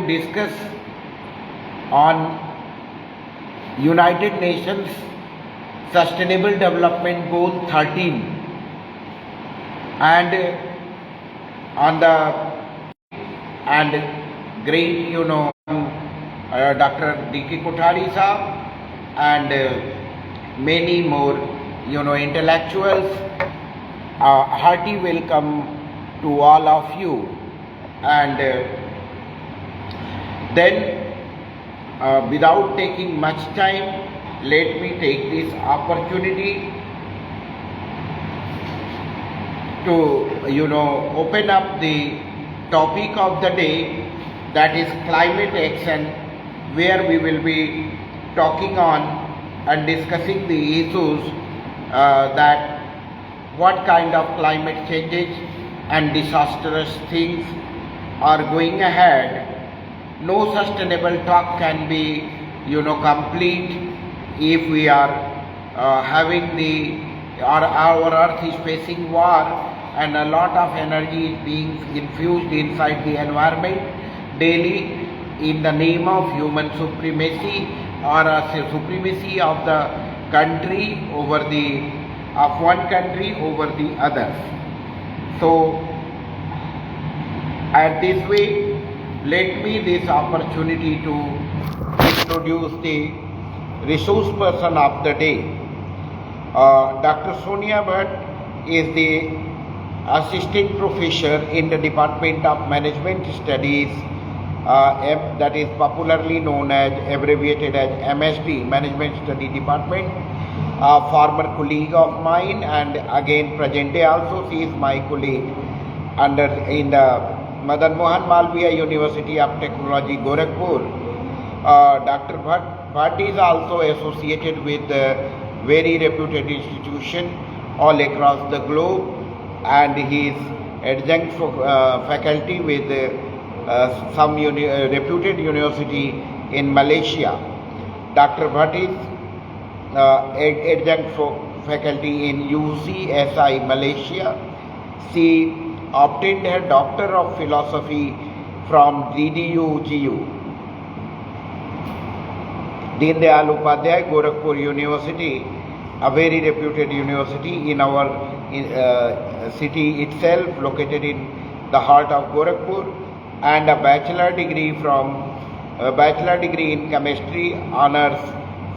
to discuss on United Nations Sustainable Development Goal 13 and on the great Dr. D.K. Kothari Saab and many more intellectuals. Hearty welcome to all of you. And then without taking much time, let me take this opportunity to open up the topic of the day, that is climate action, where we will be talking on and discussing the issues that what kind of climate changes and disastrous things are going ahead. No sustainable talk can be complete if we are having our earth is facing war and a lot of energy is being infused inside the environment daily in the name of human supremacy or supremacy of the country over one country over the others. So at this way, let me this opportunity to introduce the resource person of the day. Dr. Sonia Bhatt is the assistant professor in the Department of Management Studies, that is popularly known as, abbreviated as MSD, Management Study Department. A former colleague of mine, and again present day also she is my colleague in the Madan Mohan Malviya University of Technology, Gorakhpur. Dr. Bhatt is also associated with very reputed institution all across the globe, and he is adjunct faculty with some reputed university in Malaysia. Dr. Bhatt is adjunct faculty in UCSI Malaysia. She obtained her Doctor of Philosophy from DDU-GU, Deen Dayal Upadhyay, Gorakhpur University, a very reputed university in our city itself, located in the heart of Gorakhpur, and a bachelor degree in chemistry honors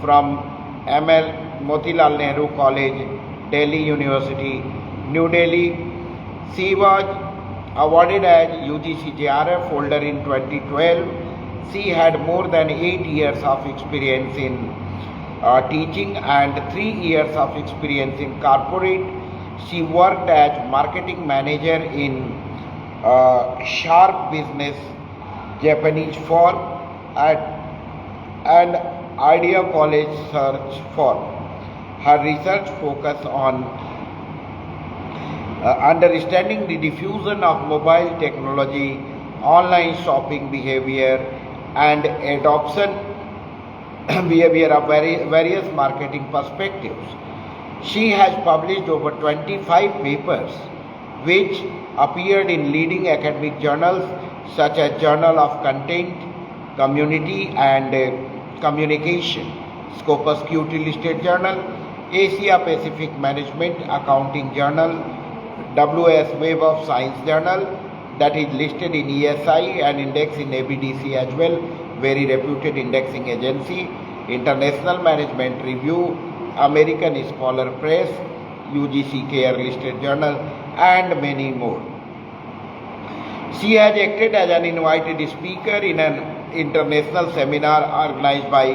from ML Motilal Nehru College, Delhi University, New Delhi. She was awarded as UGC JRF holder in 2012. She had more than 8 years of experience in teaching and 3 years of experience in corporate. She worked as marketing manager in Sharp Business Japanese firm and Idea College search firm. Her research focus on understanding the diffusion of mobile technology, online shopping behavior, and adoption behavior of various marketing perspectives. She has published over 25 papers which appeared in leading academic journals such as Journal of Content, Community and Communication, Scopus QT listed journal, Asia Pacific Management Accounting Journal, WS Web of Science Journal, that is listed in ESI and indexed in ABDC as well, very reputed indexing agency, International Management Review, American Scholar Press, UGC Care listed journal, and many more. She has acted as an invited speaker in an international seminar organized by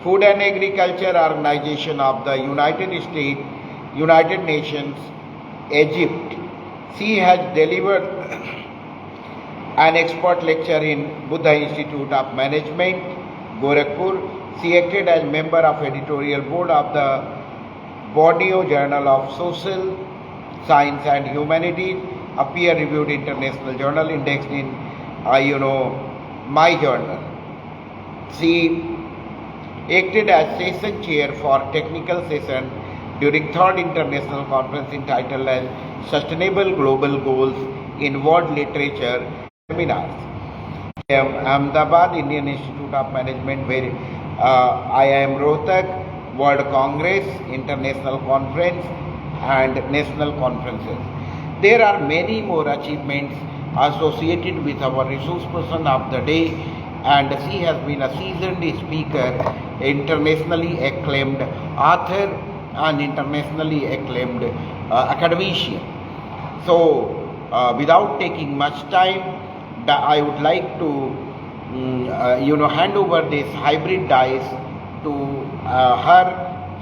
Food and Agriculture Organization of the United Nations, Egypt. She has delivered an expert lecture in Buddha Institute of Management, Gorakhpur. She acted as member of editorial board of the Borneo Journal of Social Science and Humanities, a peer-reviewed international journal indexed in, my journal. She acted as session chair for technical session during 3rd International Conference entitled as Sustainable Global Goals in World Literature seminars. Ahmedabad Indian Institute of Management, where IIM Rohtak, World Congress, International Conference and National Conferences. There are many more achievements associated with our resource person of the day, and she has been a seasoned speaker, internationally acclaimed author and internationally acclaimed academician. So without taking much time, I would like to hand over this hybrid dice to her.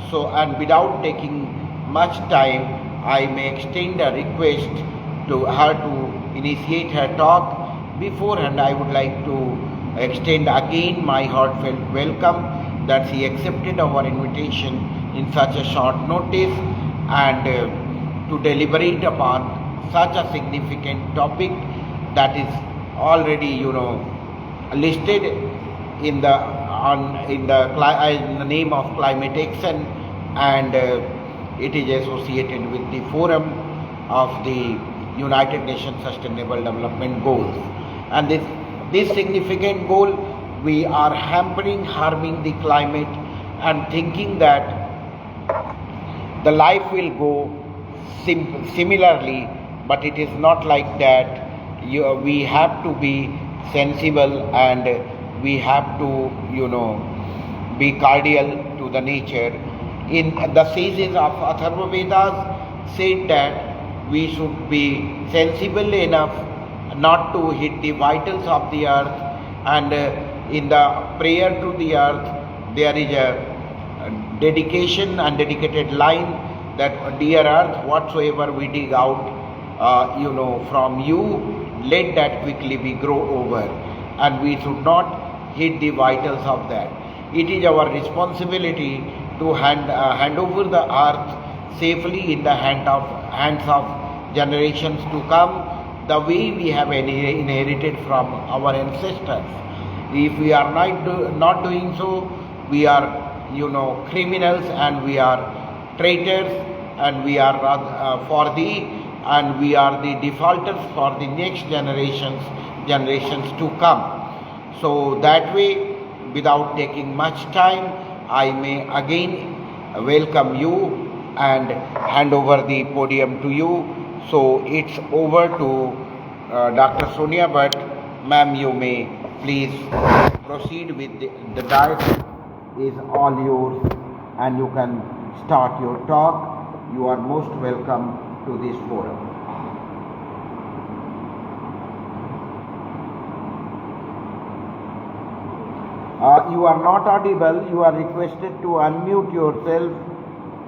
So, and without taking much time, I may extend a request to her to initiate her talk. Beforehand, I would like to extend again my heartfelt welcome that she accepted our invitation in such a short notice and to deliberate upon such a significant topic that is already listed in the name of climate action, and it is associated with the forum of the United Nations Sustainable Development Goals. And this significant goal, we are harming the climate and thinking that the life will go similarly, but it is not like that. We have to be sensible and we have to be cordial to the nature. In the sages of Atharva Vedas said that we should be sensible enough not to hit the vitals of the earth, and in the prayer to the earth there is a dedication and dedicated line that, dear earth, whatsoever we dig out from you, let that quickly be grow over, and we should not hit the vitals of that. It is our responsibility to hand over the earth safely in the hands of generations to come, the way we have inherited from our ancestors. If we are not doing so, we are criminals, and we are traitors, and we are and we are the defaulters for the next generations to come. So that way, without taking much time, I may again welcome you and hand over the podium to you. So it's over to Dr. Sonia Bhatt. Ma'am, you may please proceed with the diet is all yours, and you can start your talk. You are most welcome to this forum. You are not audible. You are requested to unmute yourself,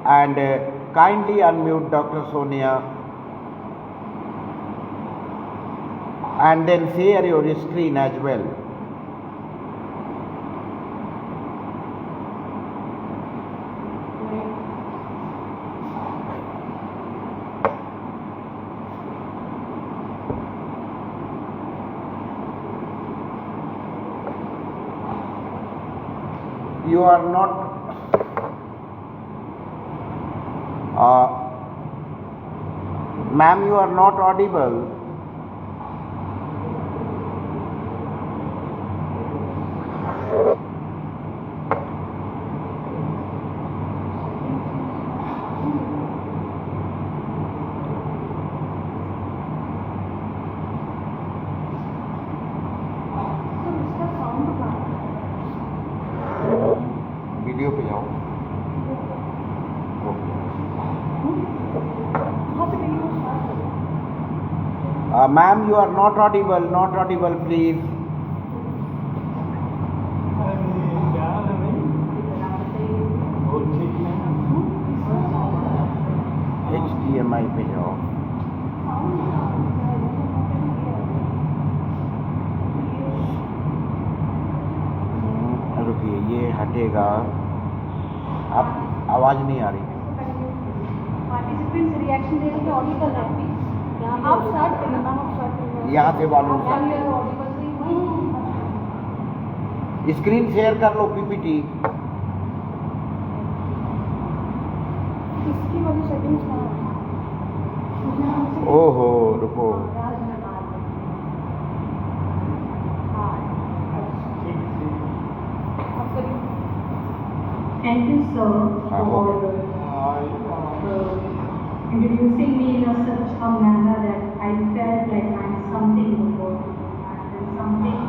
and kindly unmute Dr. Sonia, and then share your screen as well. You are not ma'am, you are not audible. Video पे जाओ. Ma'am, you are not audible, please. HDMI पे जाओ. रुकिए, ये हटेगा. अब आवाज नहीं आ रही. पार्टिसिपेंट्स रिएक्शन देने के ऑडिबल रहती. आप स्टार्ट करिए मैम, आप स्टार्ट करिए. यहाँ से वालों स्क्रीन शेयर कर लो, पीपीटी. इसकी वाली सेटिंग्स कहाँ है? ओहो, रुको. हाँ Thank you, sir, for introducing me in such a manner that I felt like I'm something in the world. I'm something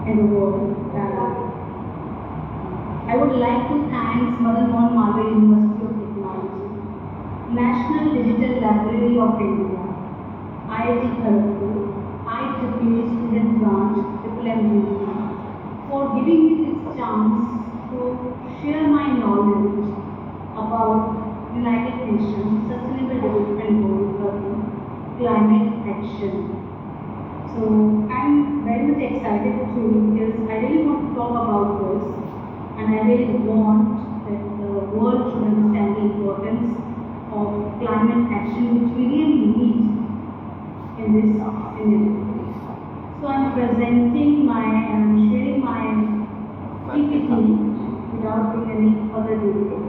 in the world. I would like to thank Mother Mon Malviya University of Technology, National Digital Library of India, IIT Kharagpur, IEEE Student Branch, MMD, for giving me this chance to share my knowledge about United Nations Sustainable Development Goal 13, climate action. So I'm very much excited too because I really want to talk about this, and I really want that the world should understand the importance of climate action, which we really need in this scenario. So I'm presenting I'm sharing my PPT without doing any further detail.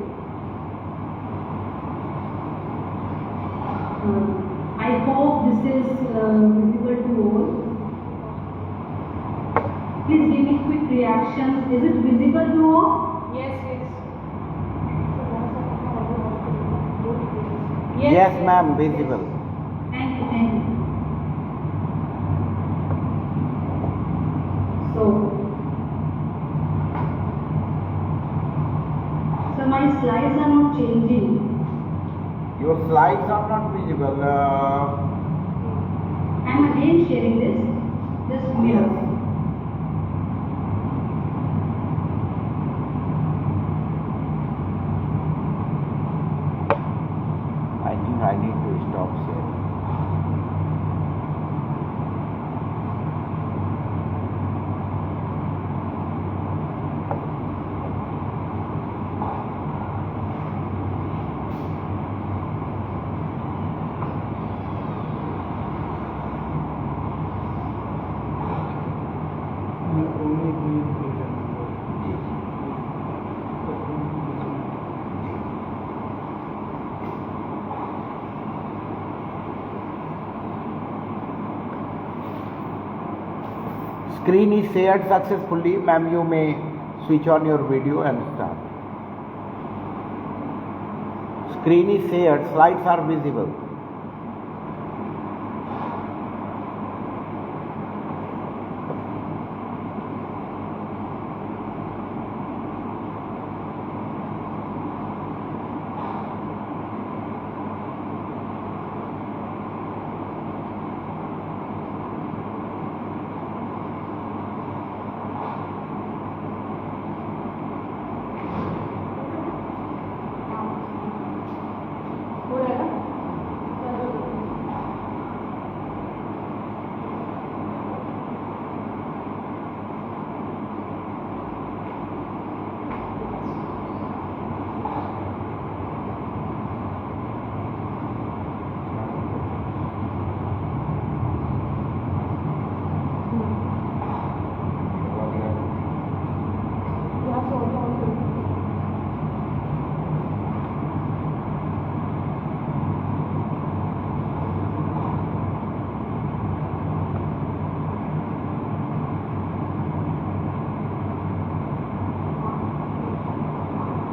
I hope this is visible to all. Please give me quick reactions. Is it visible to all? Yes. Yes, ma'am, visible. Thank you. So my slides are not changing. Your slides are not visible. I'm again sharing this. Just give me a second. I think I need to stop sharing. Screen is shared successfully. Ma'am, you may switch on your video and start. Screen is shared. Slides are visible.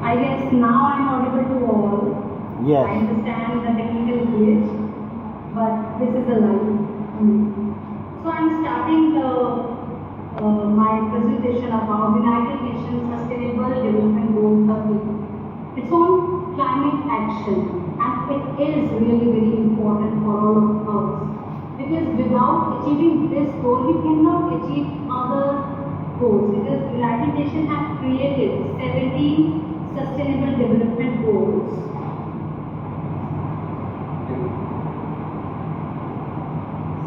I guess now I'm audible to all. Yes. I understand the technical glitch, but this is a live. So I'm starting my presentation about United Nations Sustainable Development Goal 13. It's on climate action, and it is really very important for all of us, because without achieving this goal, we cannot achieve other goals, because United Nations have created 17 Sustainable Development Goals.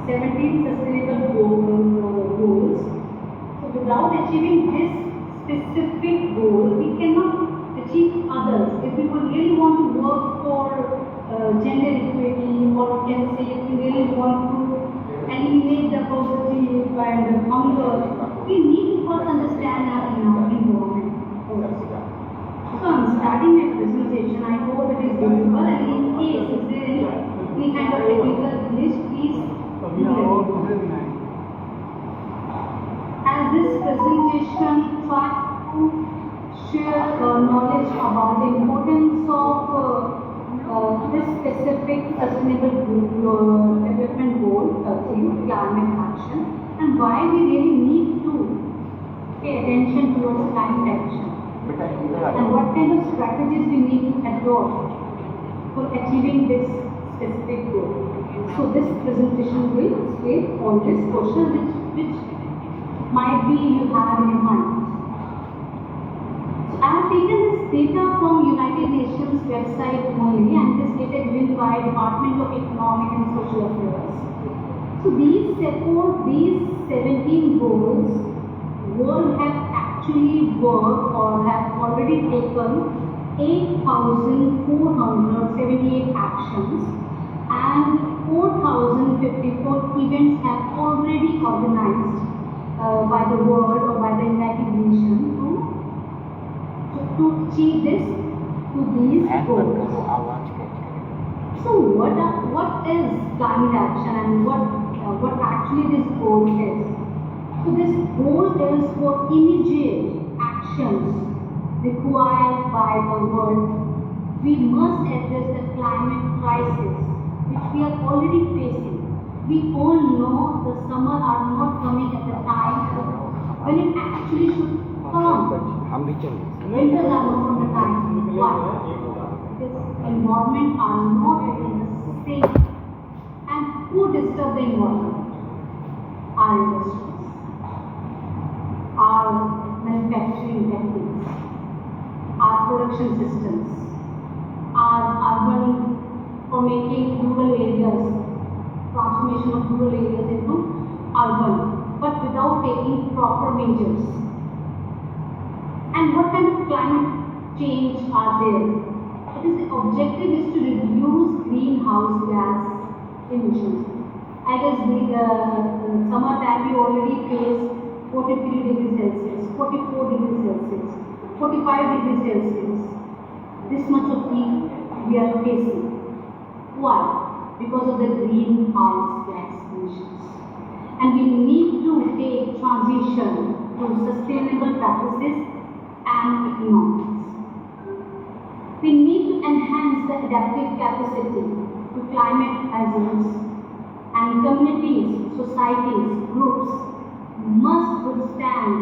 17 sustainable goals. So without achieving this specific goal, we cannot achieve others. If we would really want to work for gender equity, or we can say if we really want to eliminate the poverty and the hunger, we need to first understand our environment first. So I'm starting my presentation. I hope it is visible, and in case if there is any kind of technical glitch, please do let me know. As this presentation tries to share knowledge about the importance of this specific sustainable development goal, climate action, and why we really need to pay attention towards climate action, and what kind of strategies we need to adopt for achieving this specific goal. So this presentation will explain all these questions which might be you have in your mind. So I have taken this data from United Nations website only, and this data given by Department of Economic and Social Affairs. So these 17 goals, world have actually worked or have already taken 8,478 actions, and 4,054 events have already organized by the world or by the United Nations to achieve these goals. So what is climate action, and what actually this goal is? So this goal is for immediate actions required by the world. We must address the climate crisis which we are already facing. We all know the summer are not coming at the time when it actually should come. Winters are not on the time. Why? Because environment are not in the same. And who disturb the environment? Our industries, our manufacturing techniques, our production systems, our urban for making rural areas, transformation of rural areas into urban, but without taking proper measures. And what kind of climate change are there? It is the objective is to reduce greenhouse gas emissions. I guess the summertime we already face 43 degrees Celsius, 44 degrees Celsius, 45 degrees Celsius. This much of heat we are facing. Why? Because of the greenhouse gas emissions. And we need to take transition to sustainable practices and economics. We need to enhance the adaptive capacity to climate hazards, and communities, societies, groups must withstand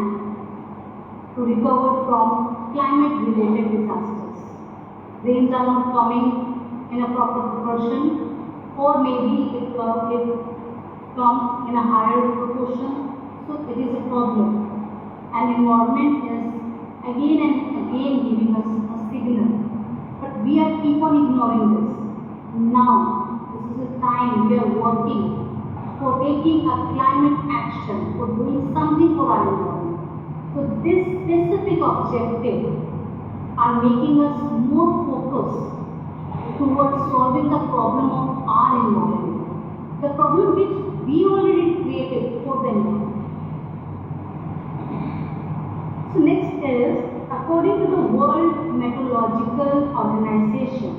to recover from climate-related disasters. Rains are not coming in a proper proportion, or maybe it comes in a higher proportion, so it is a problem. And environment is again and again giving us a signal, but we are keep on ignoring this. Now, this is the time we are working for taking a climate action, for doing something for our environment. So this specific objective are making us more focused towards solving the problem of our environment, the problem which we already created for the environment. So next is, according to the World Meteorological Organization,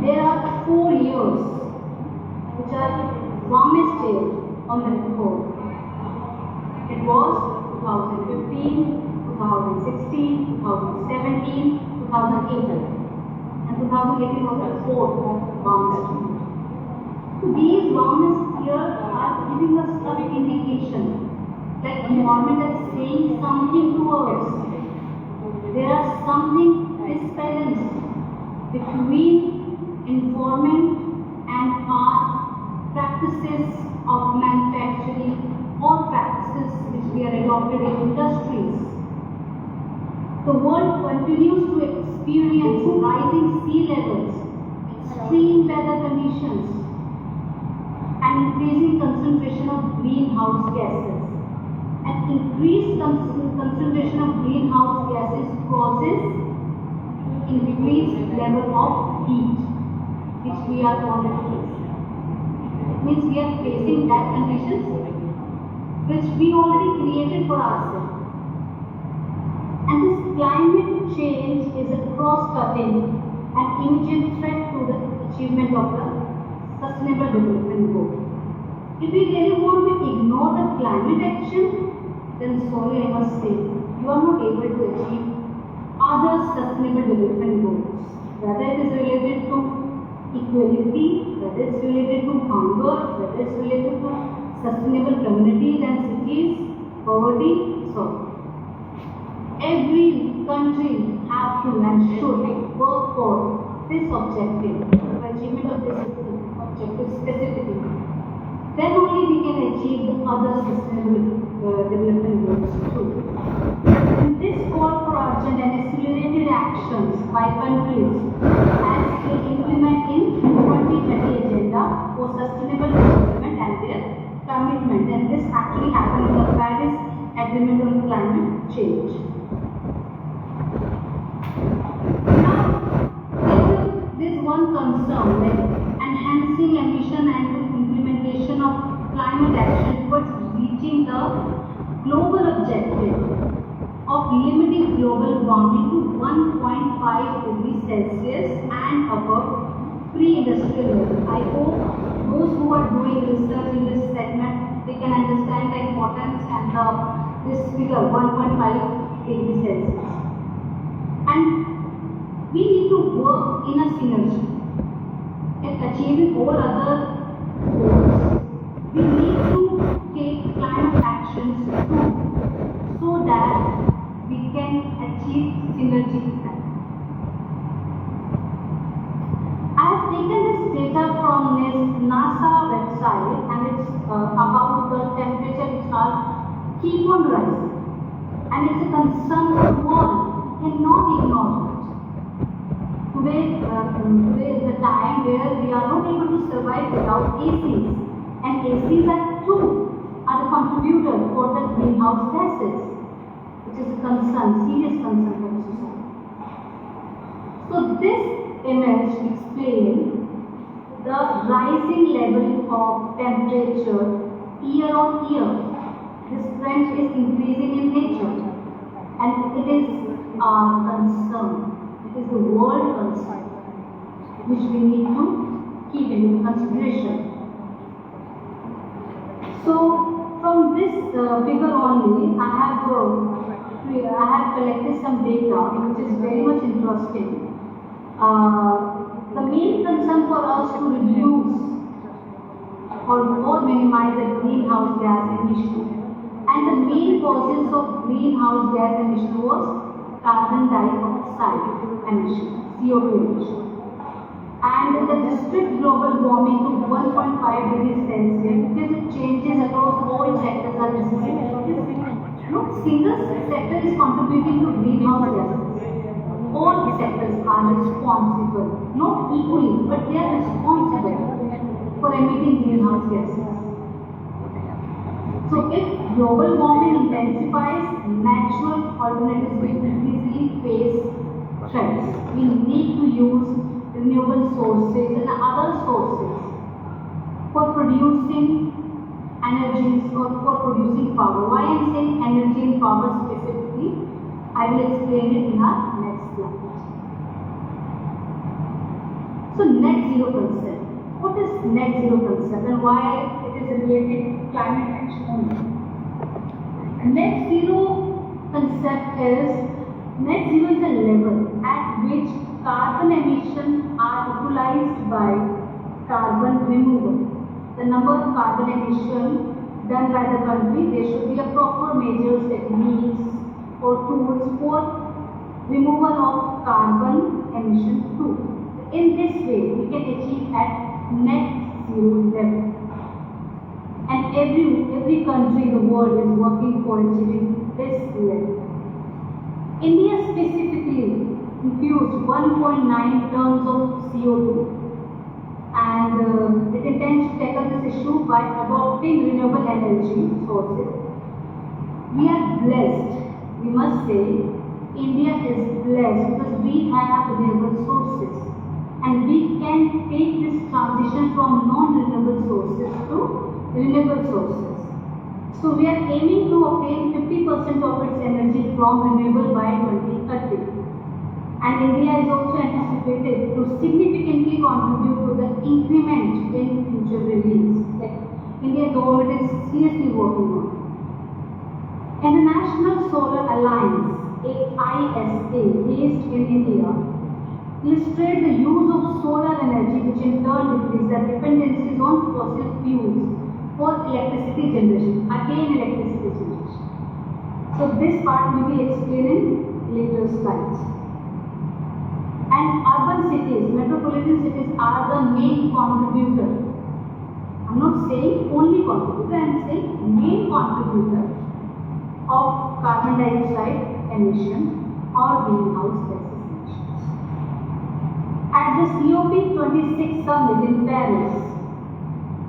there are 4 years which are warmest year on the record. It was 2015, 2016, 2017, 2018. And 2018 was the 4th warmest year. So these warmest years are giving us some indication that environment is saying something to us. There are something disbalance between environment and our practices of manufacturing or practices which we are adopted in industries. The world continues to experience rising sea levels, extreme weather conditions, and increasing concentration of greenhouse gases. An increased concentration of greenhouse gases causes increased level of heat, which we are already facing. It means we are facing that conditions which we already created for ourselves. And this climate change is a cross-cutting and immediate threat to the achievement of the Sustainable Development Goal. If we really want to ignore the climate action, then sorry I must say, you are not able to achieve other sustainable development goals, whether it is related to equality, whether it's related to hunger, whether it's related to sustainable communities and cities, poverty, so every country has to and should work for this objective, for achievement of this objective specifically. Then only we can achieve the other sustainable development goals too. And this call for urgent and accelerated actions by countries as they implement in 2030 agenda for sustainable development and their commitment. And this actually happened in the Paris Agreement on Climate Change. Now, there's one concern, like enhancing ambition and implementation of climate action towards reaching the global objective of limiting global warming to 1.5 degrees Celsius and above pre-industrial level. I hope those who are doing research in this segment, they can understand the importance and this figure 1.5 degrees Celsius. And we need to work in a synergy. In achieving all other goals, we need to take climate actions too, so that we can achieve synergy effect. I have taken this data from this NASA website, and it's about the temperature which are keep on rising, and it's a concern for the world. Cannot ignore it. Today is the time where we are not able to survive without ACs, and ACs are the contributor for the greenhouse gases, which is a concern, serious concern for the society. So this image explains the rising level of temperature year on year. This trend is increasing in nature, and it is our concern. It is the world concern which we need to keep into consideration. So from this figure only, I have collected some data which is very much interesting. The main concern for us to reduce or minimize the greenhouse gas emission, and the main causes of greenhouse gas emission was carbon dioxide emission, CO2 emission. And the restrict global warming to 1.5 degrees Celsius because it changes across all sectors are necessary. No single sector is contributing to greenhouse gases. All sectors are responsible, not equally, but they are responsible for emitting greenhouse gases. So if global warming intensifies, natural alternatives will increasingly face threats. We need to use renewable sources and other sources for producing energies or for producing power. Why I am saying energy and power specifically, I will explain it in our next slide. So net zero concept. What is net zero concept and why it is related to climate action only? Net zero concept is, net zero is a level at which carbon emissions are equalized by carbon removal. The number of carbon emissions done by the country, there should be a proper measures, techniques or tools for removal of carbon emission too. In this way, we can achieve at net zero level. And every country in the world is working for achieving this level. India specifically infused 1.9 tons of CO2, and it intends to tackle this issue by adopting renewable energy sources. We are blessed, we must say, India is blessed because we have renewable sources, and we can take this transition from non-renewable sources to renewable sources. So we are aiming to obtain 50% of its energy from renewable by 2030. And India is also anticipated to significantly contribute to the increment in future release that Indian government is seriously working on. International Solar Alliance ISA, based in India, illustrate the use of solar energy, which in turn decrease the dependencies on fossil fuels for electricity generation. Again, electricity generation. So this part will be explained in later slides. And urban cities, metropolitan cities are the main contributor. I'm not saying only contributor, I am saying main contributor of carbon dioxide emission or greenhouse gases emissions. At the COP26 summit in Paris,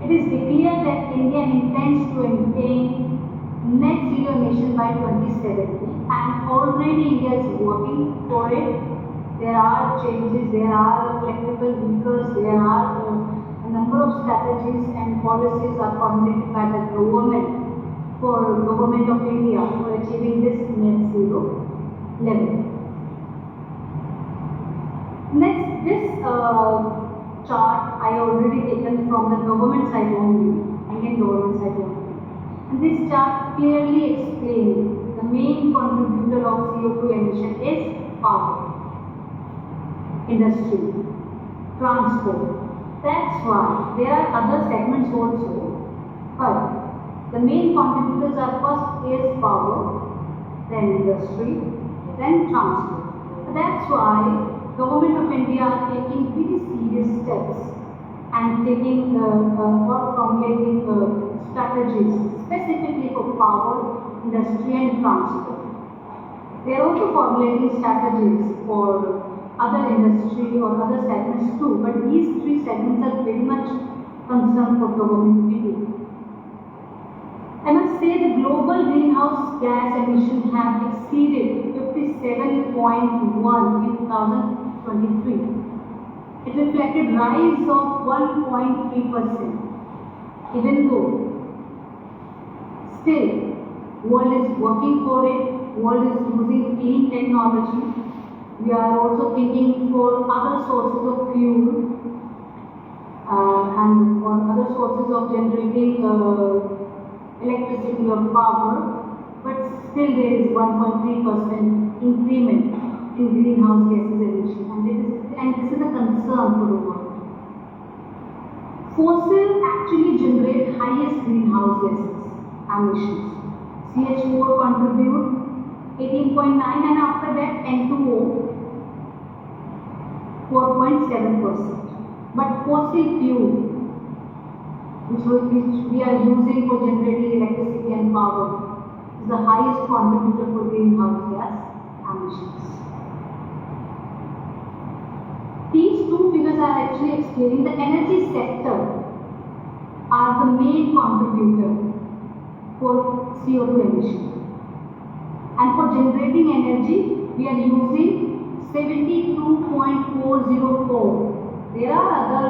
it is declared that India intends to attain net zero emission by 2070, and already India is working for it. There are changes, there are electrical vehicles, there are a number of strategies and policies are formulated by the government of India for achieving this net zero level. Next, this chart I already taken from the government side only, Indian government side only. And this chart clearly explains the main contributor of CO2 emission is power, industry, transport. That's why there are other segments also, but the main contributors are first is power, then industry, then transport. That's why Government of India are taking very serious steps and taking or formulating strategies specifically for power, industry and transport. They are also formulating strategies for other industry or other segments too, but these three segments are very much concerned for Government of India. I must say the global greenhouse gas emissions have exceeded 57.1 in 2023. It reflected rise of 1.3%. Even though still world is working for it, world is using clean technology. We are also thinking for other sources of fuel and for other sources of generating electricity or power, but still there is 1.3% increment in greenhouse gases emission, and this is a concern for the world. Fossil actually generate highest greenhouse gases emissions. CH4 contribute 18.9, and after that N2O 4.7%. But fossil fuel, which we are using for generating electricity and power, is the highest contributor for greenhouse gas emissions. These two figures are actually explaining the energy sector are the main contributor for CO2 emission. And for generating energy, we are using 72.404. There are other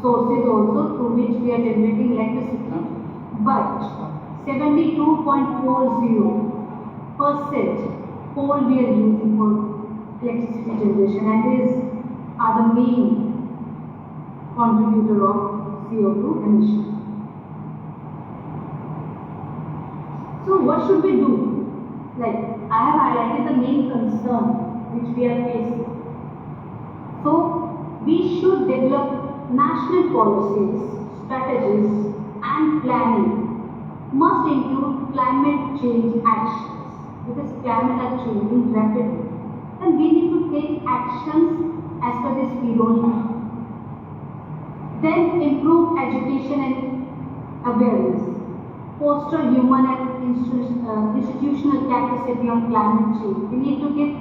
sources also through which we are generating electricity, but 72.40% coal we are using for electricity generation, and these are the main contributor of CO2 emission. So what should we do? Like I have highlighted the main concern which we are facing. So we should develop national policies, strategies and planning must include climate change actions, because climate are changing rapidly and we need to take actions as per the speed only. Then improve education and awareness, foster human and institutional capacity on climate change. We need to give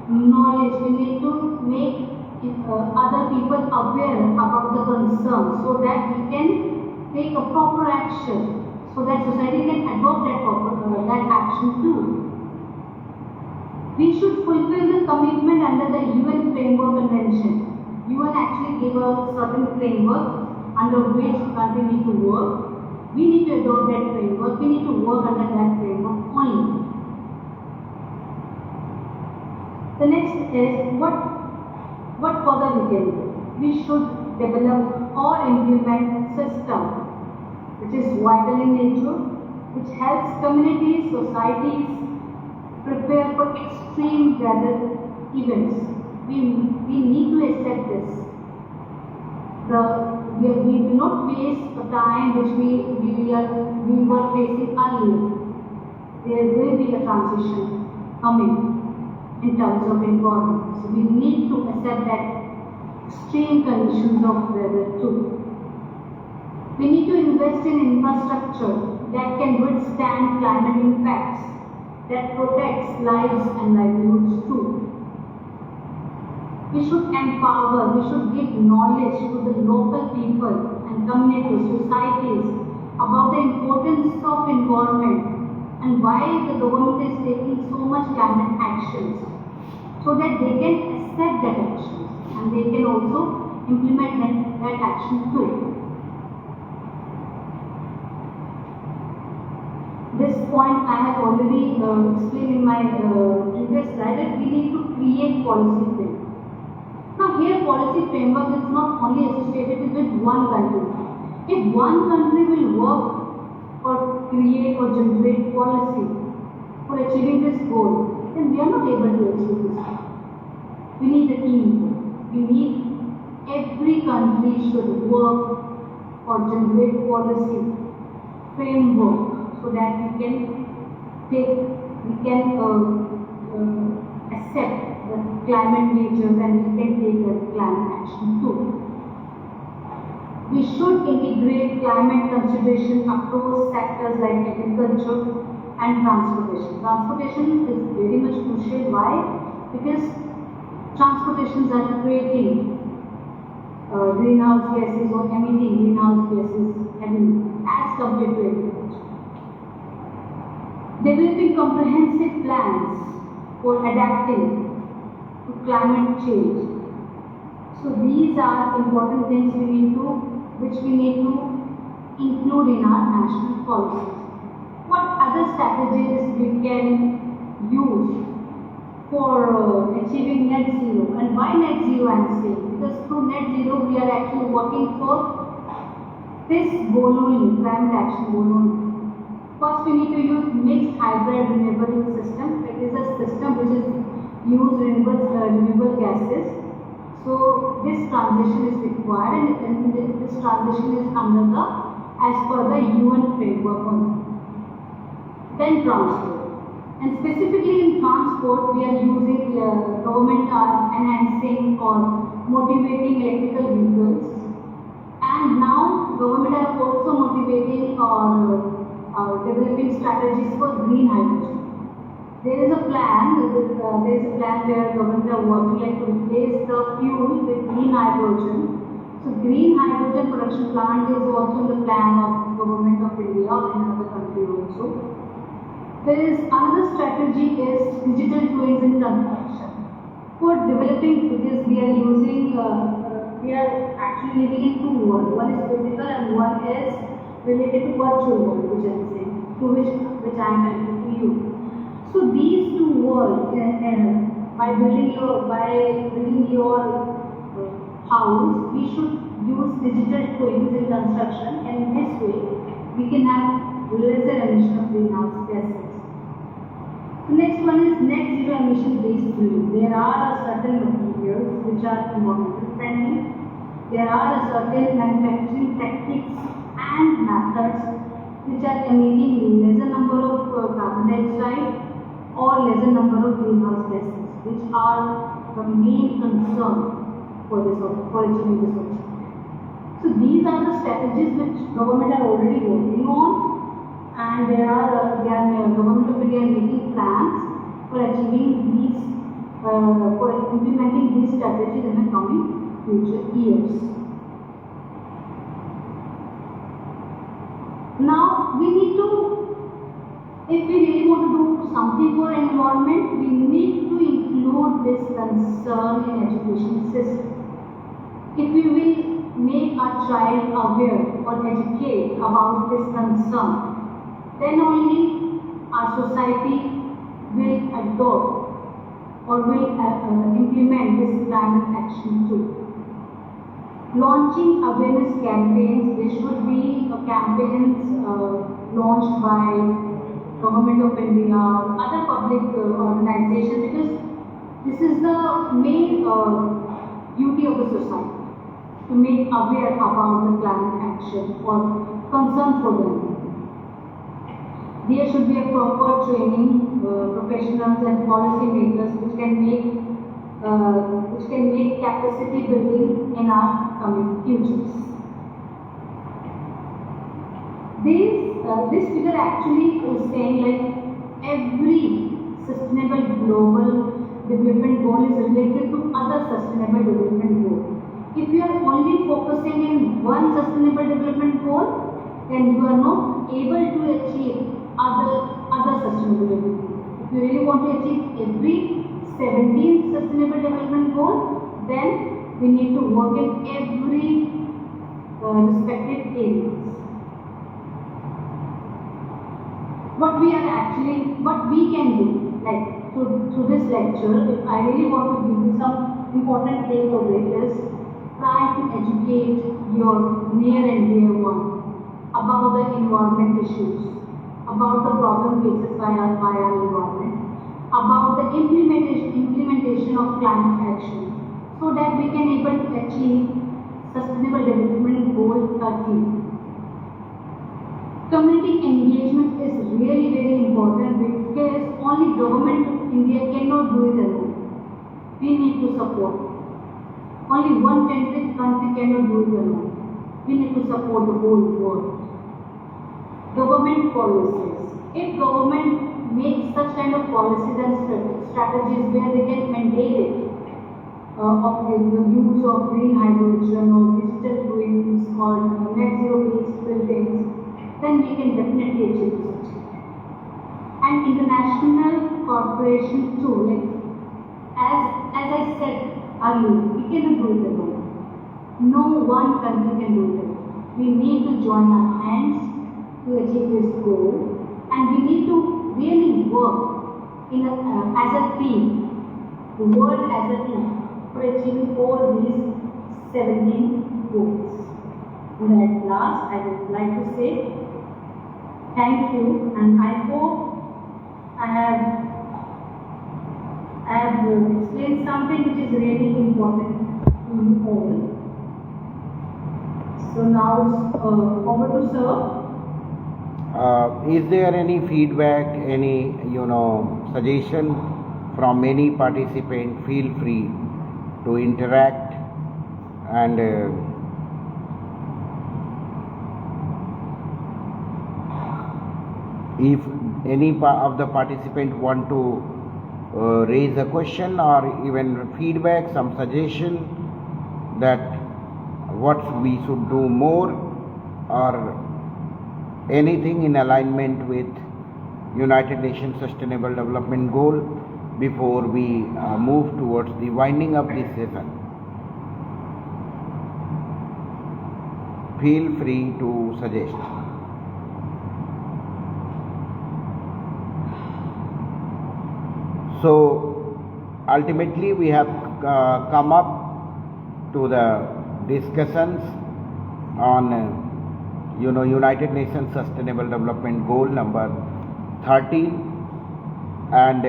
knowledge, we need to make other people aware about the concern so that we can take a proper action, so that society can adopt that action too. We should fulfill the commitment under the UN Framework Convention. UN actually gave a certain framework under which country need to work. We need to adopt that framework. We need to work under that framework only. The next is what further we can do. We should develop or implement system which is vital in nature, which helps communities, societies prepare for extreme weather events. We need to accept this. We do not face a time which we were facing earlier. There will be a transition coming in terms of environment. So we need to accept that extreme conditions of weather too. We need to invest in infrastructure that can withstand climate impacts, that protects lives and livelihoods too. We should empower, we should give knowledge to the local people and communities, societies about the importance of environment and why the government is taking so much climate actions, so that they can accept that action and they can also implement that action too. This point I have already explained in my previous slide, that we need to create policy framework. Now here policy framework is not only associated with one country. If one country will work or create or generate policy for achieving this goal, then we are not able to achieve this goal. We need a team. We need every country should work or generate policy framework so that we can accept the climate measures and we can take the climate action too. We should integrate climate consideration across sectors like agriculture and transportation. Transportation is very much crucial. Why? Because transportations are creating greenhouse gases or emitting greenhouse gases heavily as compared to agriculture. Developing comprehensive plans for adapting to climate change. So these are important things which we need to include in our national policies. What other strategies we can use for achieving net zero? And why net zero I am saying? Because through net zero we are actually working for this goal only, climate action goal only. First we need to use mixed hybrid renewable system. It is a system which is use renewable gases. So this transition is required and this transition is as per the UN framework only. Then transport. And specifically in transport we are using government are enhancing or motivating electrical vehicles, and now government are also motivating or developing strategies for green hydrogen. There is a plan where government are working to replace the fuel with green hydrogen. So green hydrogen production plant is also in the plan of government of India or in another country also. There is another strategy is digital twins in construction. For developing, because we are actually living in two worlds. One is physical and one is related to virtual world, which I am saying, which I am telling to you. So these two worlds, by building your house, we should use digital twins in construction, and in this way we can have lesser emission of greenhouse gases. The next one is net zero emission based building. There are certain materials which are environmental friendly. There are certain manufacturing techniques and methods which are emitting lesser number of carbon dioxide or lesser number of greenhouse gases, which are the main concern for achieving this objective. So these are the strategies which government are already working on, and government of India making plans for achieving these, for implementing these strategies in the coming future years. Now we need to, if we really want to do something for environment, we need to include this concern in education system. If we will make our child aware or educate about this concern, then only our society will adopt or will implement this climate action too. Launching awareness campaigns, there should be campaigns launched by Government of India or other public organizations, because this is the main duty of the society to make aware about the climate action or concern for them. There should be a proper training, professionals and policy makers which can make capacity building in our coming futures. This figure actually is saying like every sustainable global development goal is related to other sustainable development goal. If you are only focusing in one sustainable development goal, then you are not able to achieve other sustainable development goals. If you really want to achieve every 17 sustainable development goal, then we need to work in every respective areas. What we can do, like through this lecture, if I really want to give you some important takeaway, is try to educate your near and dear one about the environment issues, about the problem faces by our environment, about the implementation of climate action, so that we can able to achieve Sustainable Development Goal 13. Community engagement is really very important, because only government of India cannot do it alone. We need to support. Only one country cannot do it alone. We need to support the whole world. Government policies. If government makes such kind of policies and strategies where they can mandate it, of the use of green hydrogen or digital twins or net zero based buildings, then we can definitely achieve this. And international cooperation too, like as I said earlier, we cannot do it alone. No one country can do it alone. We need to join our hands to achieve this goal, and we need to really work as a team, the world as a team, for achieving all these 17 goals. And at last, I would like to say thank you, and I hope I have explained something which is really important to you all. So now over to Sir. Is there any feedback, any suggestion from any participant? Feel free to interact, and if any of the participant want to raise a question or even feedback, some suggestion that what we should do more, or anything in alignment with United Nations Sustainable Development Goal, before we move towards the winding up this session, feel free to suggest. So ultimately we have come up to the discussions on United Nations Sustainable Development Goal number 13, and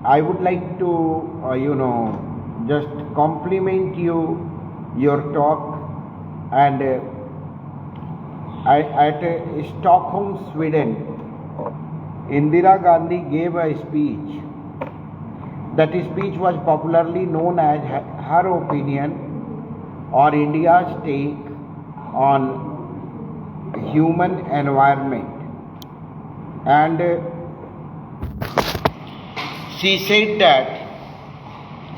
I would like to just compliment your talk. And at Stockholm, Sweden, Indira Gandhi gave a speech. That speech was popularly known as her opinion or India's take on human environment. And she said that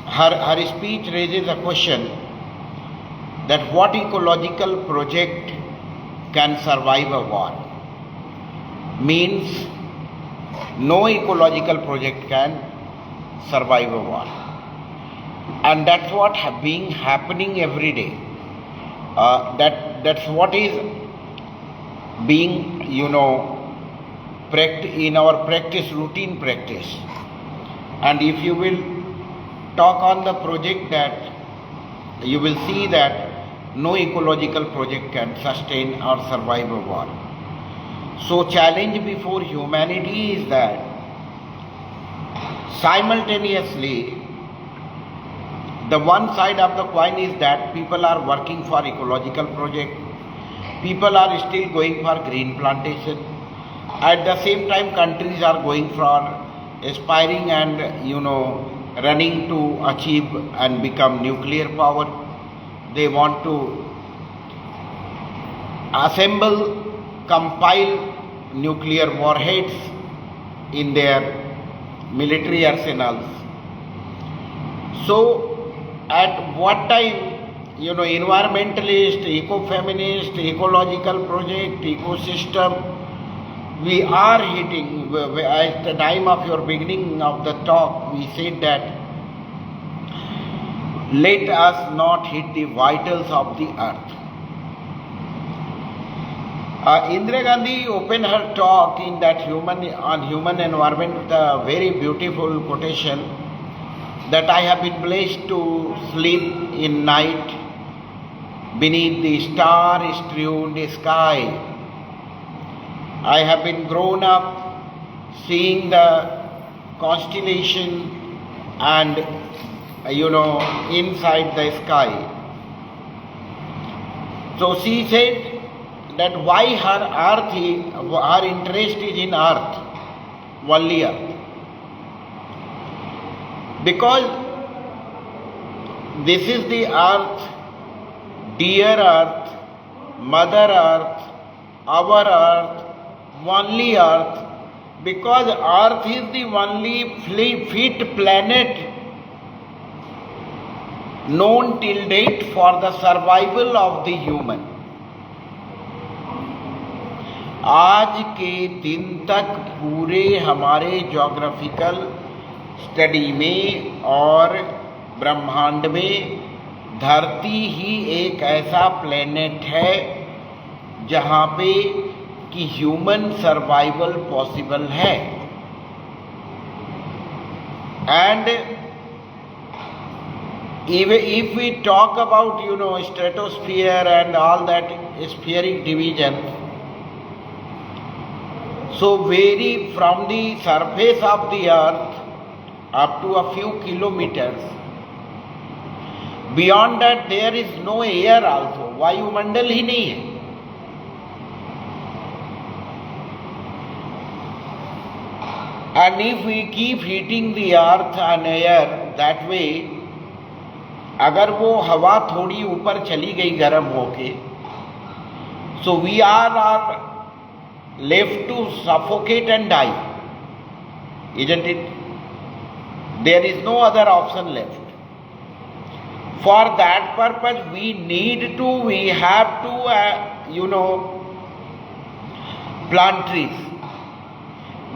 her speech raises a question that what ecological project can survive a war? Means no ecological project can survive a war. And that's what being happening every day. That's what is being in our practice, routine practice. And if you will talk on the project, that you will see that no ecological project can sustain or survive a war. So challenge before humanity is that simultaneously the one side of the coin is that people are working for ecological project, people are still going for green plantation. At the same time, countries are going for aspiring and running to achieve and become nuclear power. They want to assemble, compile nuclear warheads in their military arsenals. So at what time, environmentalist, eco-feminist, ecological project, ecosystem, we are hitting, at the time of your beginning of the talk, we said that let us not hit the vitals of the earth. Indira Gandhi opened her talk in that human environment with a very beautiful quotation that I have been blessed to sleep in night beneath the star-strewn sky. I have been grown up seeing the constellation and inside the sky. So she said that why her interest is in earth, only earth. Because this is the earth, dear earth, mother earth, our earth, only earth, because earth is the only fit planet known till date for the survival of the human. आज के दिन तक पूरे हमारे geographical study में और ब्रह्मांड में धरती ही एक ऐसा प्लेनेट है जहाँ पे कि ह्यूमन सर्वाइवल पॉसिबल है. And if we talk about stratosphere and all that spheric division, so vary from the surface of the earth up to a few kilometers. Beyond that there is no air also, वायुमंडल ही नहीं है. And if we keep heating the earth and air that way, अगर वो हवा थोड़ी ऊपर चली गई गर्म होके, so we are left to suffocate and die, isn't it? There is no other option left. For that purpose we have to plant trees.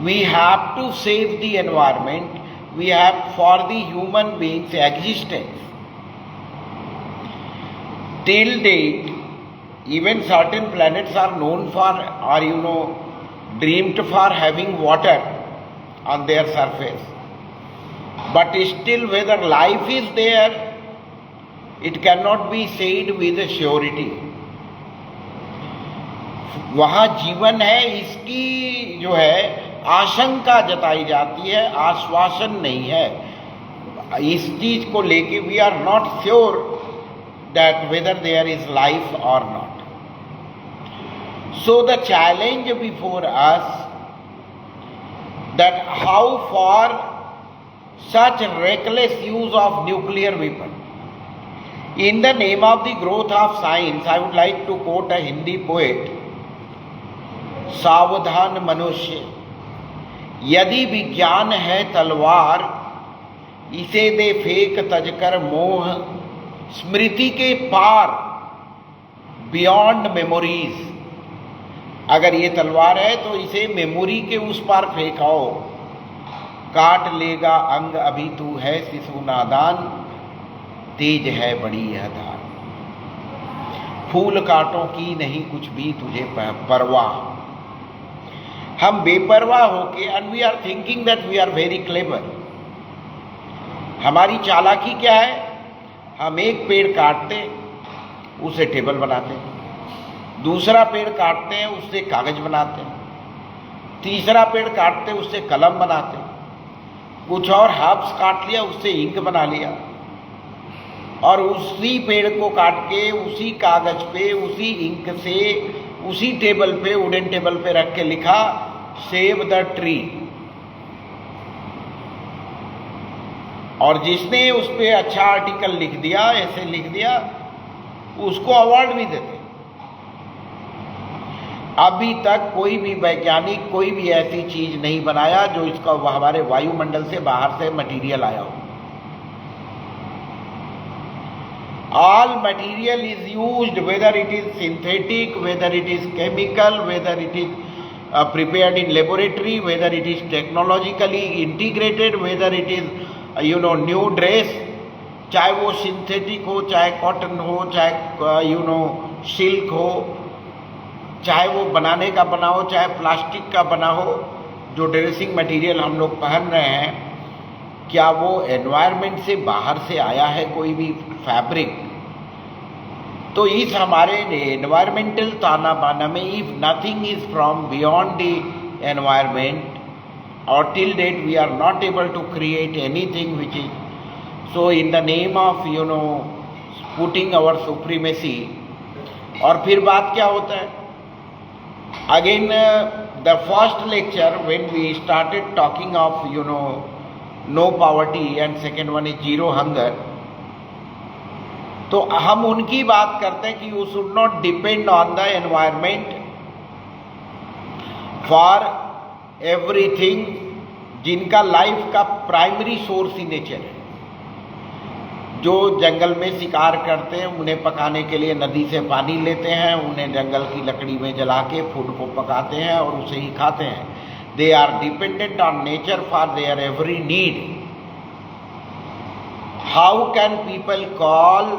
We have to save the environment. We have for the human beings existence. Till date, even certain planets are known for, or dreamed for having water on their surface. But still, whether life is there, it cannot be said with surety. वहाँ जीवन है, इसकी जो है आशंका जताई जाती है, आश्वासन नहीं है. इस चीज को लेके we are not sure that whether there is life or not. So the challenge before us, that how far such reckless use of nuclear weapon. In the name of the growth of science, I would like to quote a Hindi poet, सावधान मनुष्य, यदि विज्ञान है तलवार, इसे दे फेंक तजकर मोह, स्मृति के पार, बियॉन्ड मेमोरीज. अगर ये तलवार है तो इसे मेमोरी के उस पार फेंकाओ, काट लेगा अंग अभी तू है शिशु नादान, तेज है बड़ी यह धार. फूल कांटों की नहीं कुछ भी तुझे परवाह. हम बेपरवाह होके, and we are thinking that we are very clever. हमारी चालाकी क्या है? हम एक पेड़ काटते, उसे टेबल बनाते हैं, दूसरा पेड़ काटते हैं, उससे कागज बनाते हैं, तीसरा पेड़ काटते उससे कलम बनाते, कुछ और हर्ब्स काट लिया उससे इंक बना लिया, और उसी पेड़ को काट के उसी कागज पे उसी इंक से उसी टेबल पे वुडन टेबल पे रख के लिखा सेव द ट्री। और जिसने उस पे अच्छा आर्टिकल लिख दिया, ऐसे लिख दिया, उसको अवार्ड भी देते। अभी तक कोई भी वैज्ञानिक कोई भी ऐसी चीज नहीं बनाया जो इसका हमारे वायुमंडल से बाहर से मटेरियल आया हो। All material is used, whether it is synthetic, whether it is chemical, whether it is prepared in laboratory, whether it is technologically integrated, whether it is new dress, चाहे वो सिंथेटिक हो, चाहे कॉटन हो, चाहे silk हो, चाहे वो बनाने का बना हो, चाहे प्लास्टिक का बना हो, जो ड्रेसिंग मटेरियल हम लोग पहन रहे हैं, क्या वो एनवायरनमेंट से बाहर से आया है कोई भी फैब्रिक? तो इस हमारे एनवायरमेंटल ताना बाना में if nothing is from beyond the environment और till date we are not able to create anything which is so in the name of putting our supremacy. और फिर बात क्या होता है? Again the first lecture when we started talking of no poverty and second one is zero hunger, तो हम उनकी बात करते हैं कि you should not depend on the environment for everything, जिनका लाइफ का प्राइमरी सोर्स ही नेचर है। जो जंगल में शिकार करते हैं उन्हें पकाने के लिए नदी से पानी लेते हैं, उन्हें जंगल की लकड़ी में जला के फूड को पकाते हैं और उसे ही खाते हैं। They are dependent on nature for their every need. How can people call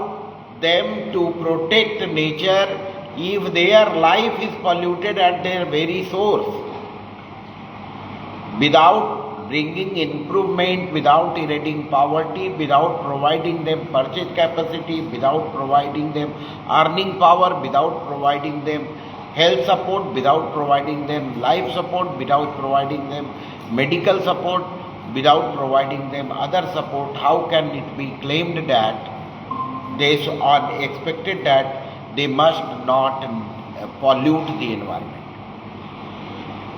them to protect nature if their life is polluted at their very source? Without bringing improvement, without erading poverty, without providing them purchase capacity, without providing them earning power, without providing them health support, without providing them life support, without providing them medical support, without providing them other support, how can it be claimed that they are expected that they must not pollute the environment?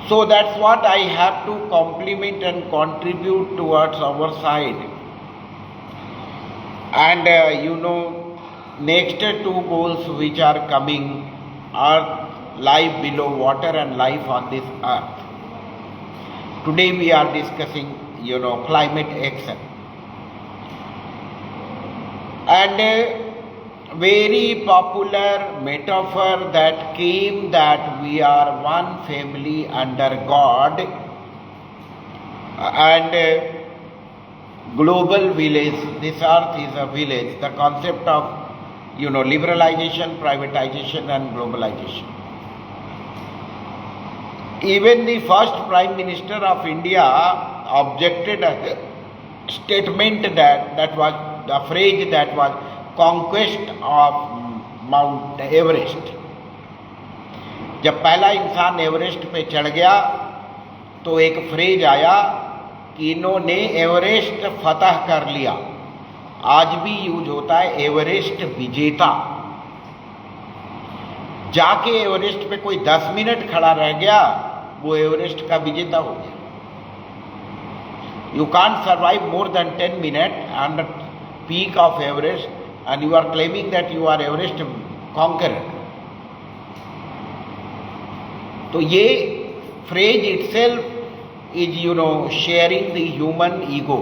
So that's what I have to compliment and contribute towards our side. And next two goals which are coming are life below water and life on this earth. Today we are discussing climate action, and very popular metaphor that came that we are one family under God, and global village, this earth is a village, the concept of liberalization, privatization and globalization. Even the first Prime Minister of India objected a statement that was the phrase that was conquest of Mount Everest. जब पहला इंसान Everest पे चढ़ गया तो एक phrase आया कि इन्होंने एवरेस्ट फतह कर लिया। आज भी यूज होता है एवरेस्ट विजेता। जाके एवरेस्ट पे कोई 10 मिनट खड़ा रह गया, वो एवरेस्ट का विजेता हो गया। You can't survive more than 10 minute on the peak of Everest and you are claiming that you are Everest conqueror. तो ये phrase itself is sharing the human ego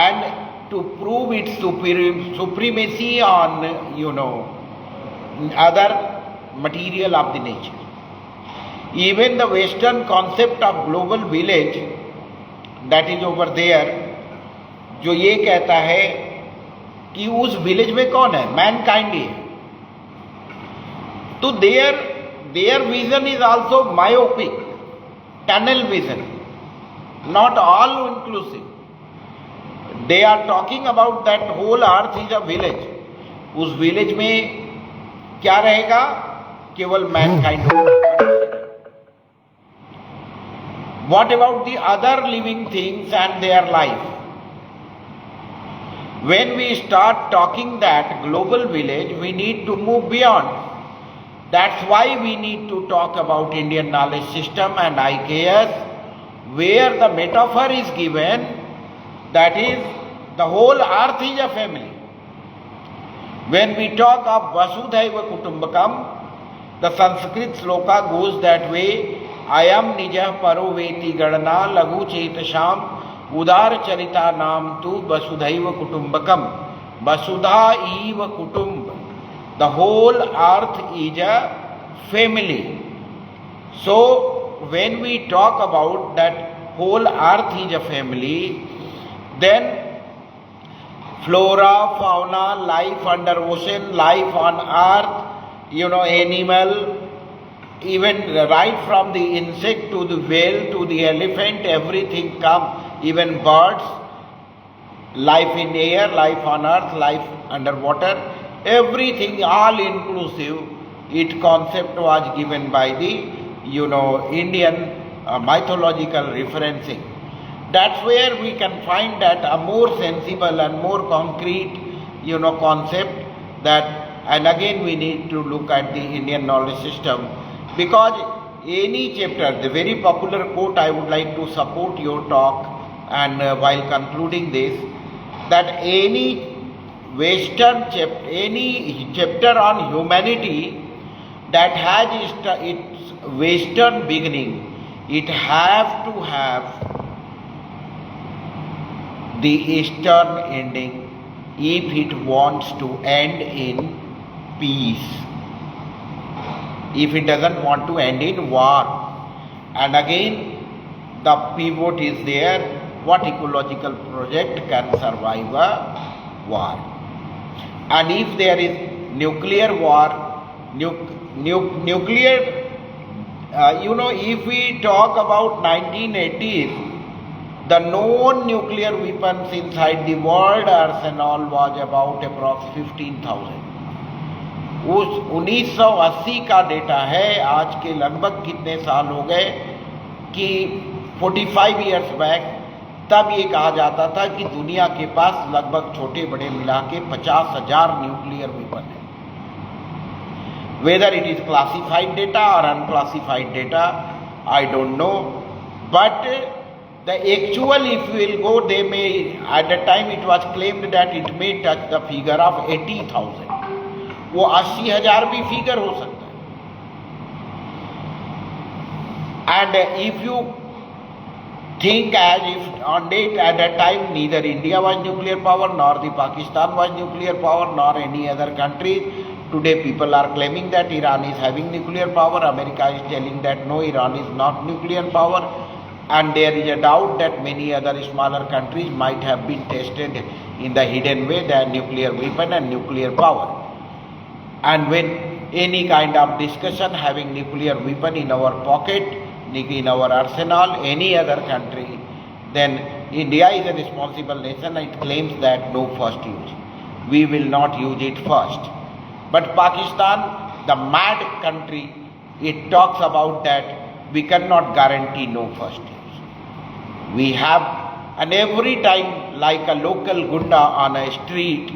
and to prove its supremacy on other material of the nature. Even the Western concept of global village that is over there, जो ये कहता है कि उस village में कौन है? मैनकाइंड ही है। तो their vision is also myopic, tunnel vision, not all inclusive. They are talking about that whole earth is a village. उस विलेज में क्या रहेगा? केवल मैनकाइंड होगा। What about the other living things and their life? When we start talking that global village, we need to move beyond. That's why we need to talk about Indian knowledge system and IKS, where the metaphor is given, that is, the whole earth is a family. When we talk of Vasudhaiva Kutumbakam, the Sanskrit sloka goes that way, Ayam Nijah Paroveti Gadana Lagu Chaitasham Udar Charita Nam Tu Vasudhaiva Kutumbakam. Vasudha Eva Kutumb. The whole earth is a family. So, when we talk about that whole earth is a family, then flora, fauna, life under ocean, life on earth, animal, even right from the insect to the whale to the elephant, everything come, even birds, life in air, life on earth, life underwater, everything all inclusive. It concept was given by the Indian mythological referencing. That's where we can find that a more sensible and more concrete concept, that, and again we need to look at the Indian knowledge system, because any chapter, the very popular quote I would like to support your talk, and while concluding this, that any Western chapter, any chapter on humanity that has its Western beginning, it has to have the Eastern ending if it wants to end in peace, if it doesn't want to end in war. And again, the pivot is there, what ecological project can survive a war? And if there is nuclear war, nuclear, if we talk about 1980s, the known nuclear weapons inside the world arsenal was about approx 15,000. उस 1980 का data है, आज के लगभग कितने साल हो गए कि 45 इयर्स बैक, तब ये कहा जाता था कि दुनिया के पास लगभग छोटे बड़े मिला के 50,000 न्यूक्लियर वेपन है. Whether it is classified data or unclassified data, I don't know. But the actual, if you will go, they may, at the time it was claimed that it may touch the figure of 80,000. वो 80,000 भी figure हो सकता है. And if you think as if on date at that time neither India was nuclear power, nor the Pakistan was nuclear power, nor any other country. Today people are claiming that Iran is having nuclear power. America is telling that no, Iran is not nuclear power. And there is a doubt that many other smaller countries might have been tested in the hidden way, their nuclear weapon and nuclear power. And when any kind of discussion having nuclear weapon in our pocket, in our arsenal, any other country, then India is a responsible nation and it claims that no first use. We will not use it first. But Pakistan, the mad country, it talks about that we cannot guarantee no first use. We have, and every time like a local gunda on a street,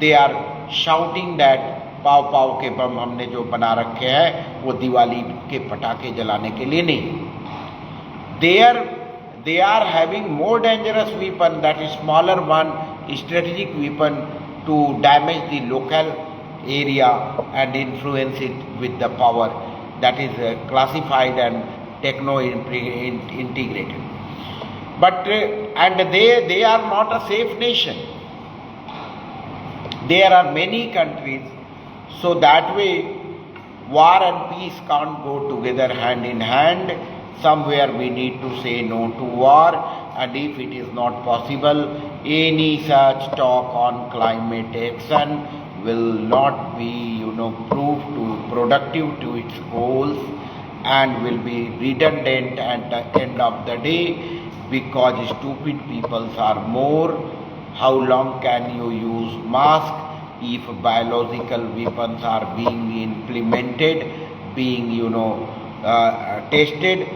they are shouting that pav pav के बम हमने जो बना रखे हैं वो दिवाली के पटाखे जलाने के लिए नहीं. They are having more dangerous weapon, that is smaller one, strategic weapon to damage the local area and influence it with the power that is classified and techno integrated. But and they are not a safe nation. There are many countries. So that way, war and peace can't go together hand in hand. Somewhere we need to say no to war, and if it is not possible, any such talk on climate action will not be, proved to productive to its goals, and will be redundant at the end of the day, because stupid people are more. How long can you use mask if biological weapons are being implemented, being tested,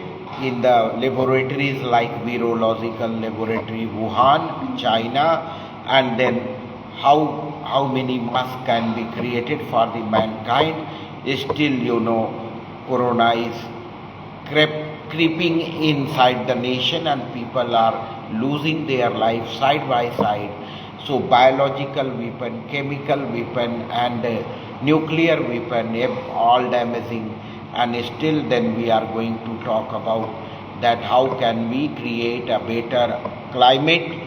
in the laboratories like virological laboratory Wuhan, China, and then how many masks can be created for the mankind. Still, corona is creeping inside the nation, and people are losing their life side by side. So biological weapon, chemical weapon, and nuclear weapon, all damaging. And still then we are going to talk about that how can we create a better climate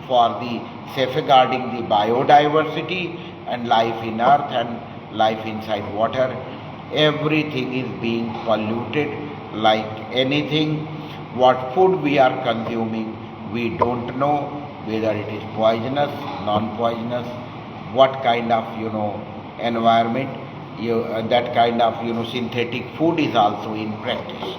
for the safeguarding the biodiversity and life in earth and life inside water. Everything is being polluted like anything. What food we are consuming, we don't know whether it is poisonous, non-poisonous, what kind of environment. That kind of synthetic food is also in practice.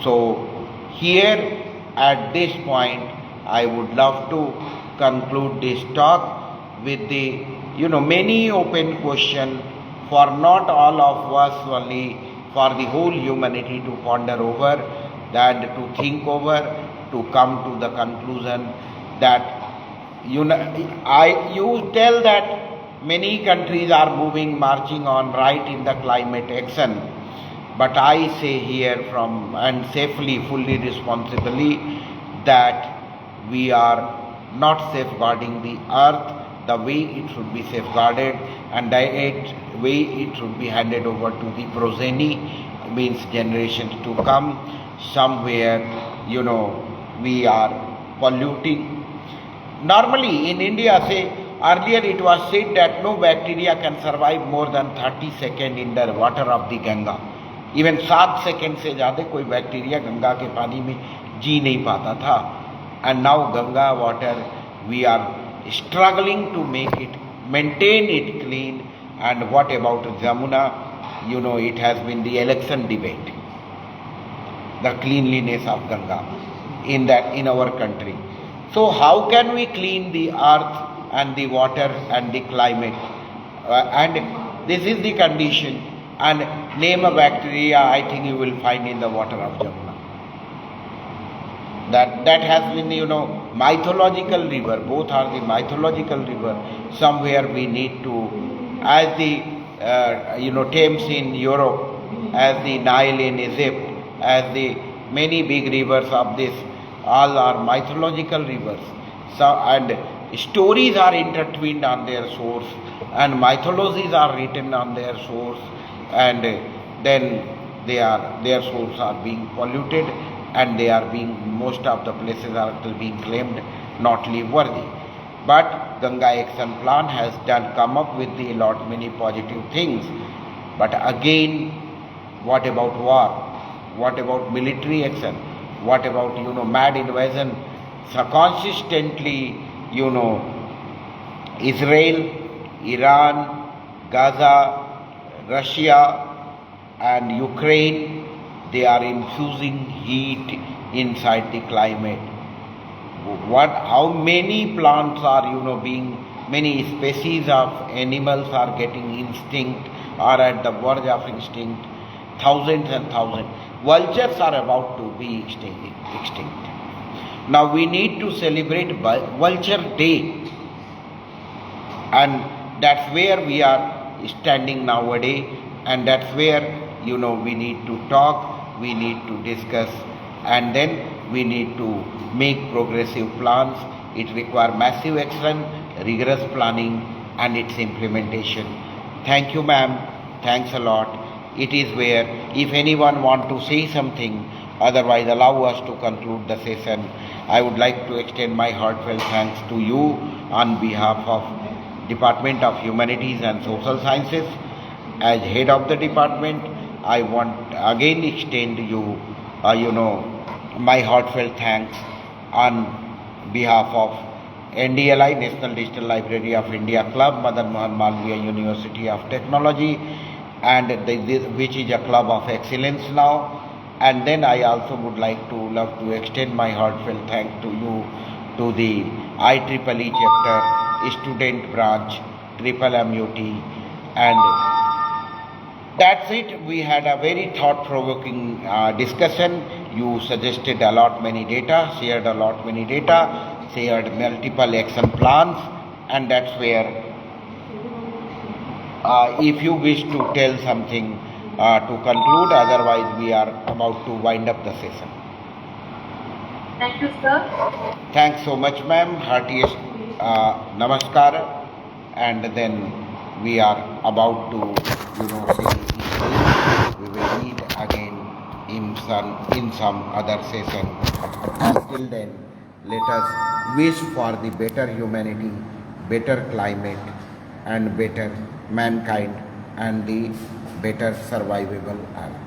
So here at this point I would love to conclude this talk with the many open questions for not all of us only, for the whole humanity to ponder over, that to think over, to come to the conclusion that you tell that many countries are moving, marching on right in the climate action. But I say here from and safely, fully, responsibly, that we are not safeguarding the earth the way it should be safeguarded, and the way it should be handed over to the progeny, means generations to come. Somewhere, we are polluting. Normally in India, say, earlier it was said that no bacteria can survive more than 30 seconds in the water of the Ganga. Even 7 second से ज़्यादा कोई bacteria Ganga के पानी में जी नहीं पाता था. And now Ganga water, we are struggling to maintain it clean. And what about Jamuna? It has been the election debate, the cleanliness of Ganga in our country. So how can we clean the earth and the water and the climate? And this is the condition. And name a bacteria, I think you will find in the water of Jamuna. That has been, mythological river. Both are the mythological river. Somewhere we need to, as the, Thames in Europe, as the Nile in Egypt, as the many big rivers of this, all are mythological rivers. So, and stories are intertwined on their source, and mythologies are written on their source, and then their sources are being polluted, and they are being, most of the places are still being claimed not live worthy. But Ganga Action Plan has come up with the many positive things. But again, what about war? What about military action? What about mad invasion? So consistently, Israel, Iran, Gaza, Russia and Ukraine, they are infusing heat inside the climate. How many plants are many species of animals are getting extinct, are at the verge of extinct, thousands and thousands. Vultures are about to be extinct. Now we need to celebrate Vulture Day, and that's where we are standing nowadays, and that's where we need to talk, we need to discuss, and then we need to make progressive plans. It requires massive action, rigorous planning, and its implementation. Thank you, ma'am. Thanks a lot. It is where, if anyone want to say something, otherwise allow us to conclude the session. I would like to extend my heartfelt thanks to you on behalf of Department of Humanities and Social Sciences. As head of the department, I want again extend you, my heartfelt thanks on behalf of NDLI, National Digital Library of India Club, Madan Mohan Malviya University of Technology, and which is a club of excellence now. And then I also would love to extend my heartfelt thanks to you, to the IEEE chapter, student branch, triple MUT, and that's it. We had a very thought-provoking discussion. You suggested a lot many data, shared a lot many data, shared multiple action plans, and that's where if you wish to tell something to conclude, otherwise we are about to wind up the session. Thank you, sir. Thanks so much, ma'am. Heartiest namaskar. And then we are about to, say we will meet again in some other session. Until then, let us wish for the better humanity, better climate, and better mankind, and the better survivable earth.